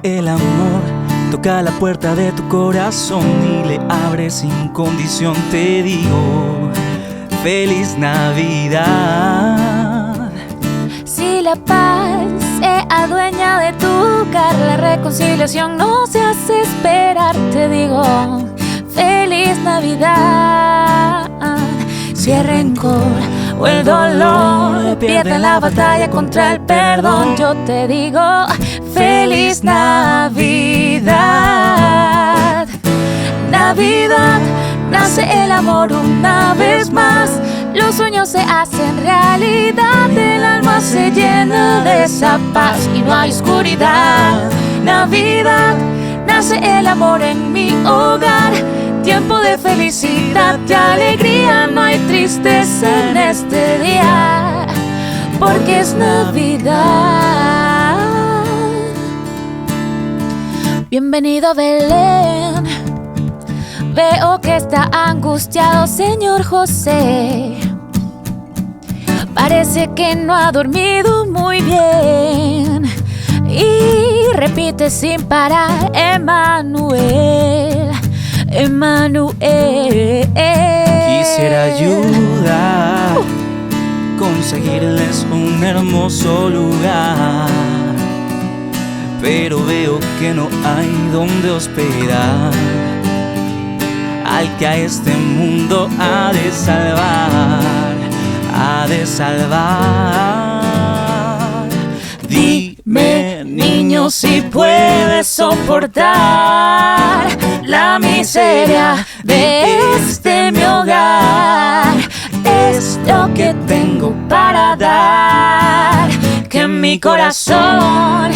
El amor toca la puerta de tu corazón y le abre sin condición. Te digo, feliz Navidad. Si la paz se adueña de tu hogar, la reconciliación no se hace esperar. Te digo, feliz Navidad. Si el rencor o el dolor pierden la batalla contra el perdón, yo te digo, feliz Navidad. Navidad, nace el amor una vez más. Los sueños se hacen realidad, el alma se llena de esa paz y no hay oscuridad. Navidad, nace el amor en mi hogar. Tiempo de felicidad y alegría, no hay tristeza en este día, porque es Navidad. Bienvenido a Belén. Veo que está angustiado señor José. Parece que no ha dormido muy bien y repite sin parar, Emmanuel, Emmanuel. Quisiera ayudar, conseguirles un hermoso lugar, pero veo que no hay donde hospedar al que a este mundo ha de salvar, ha de salvar. Dime, niño, si puedes soportar la miseria de este mi hogar. Es lo que tengo para dar, que mi corazón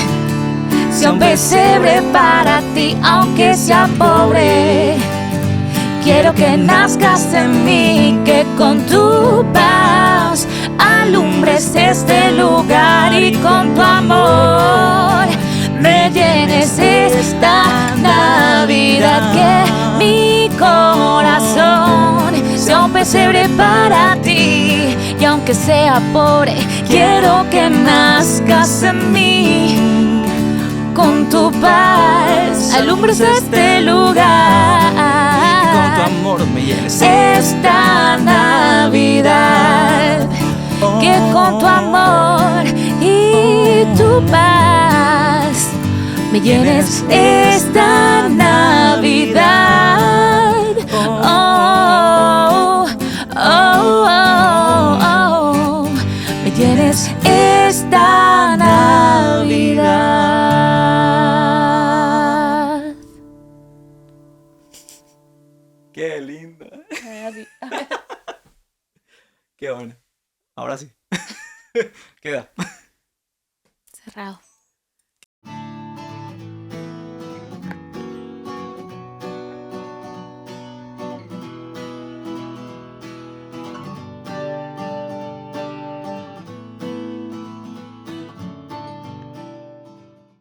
sea un pesebre para ti, aunque sea pobre. Quiero que nazcas en mí, que con tu paz alumbres este lugar y con tu amor me llenes esta Navidad. Que mi corazón sea un pesebre para ti y aunque sea pobre, quiero que nazcas en mí. Con tu paz alumbres este lugar, con tu amor me llenes esta Navidad. Que con tu amor y tu paz me llenes esta Navidad. Oh, oh, oh, oh. Me llenes esta Navidad. Qué linda. Qué bueno. Ahora sí. Queda. Cerrado.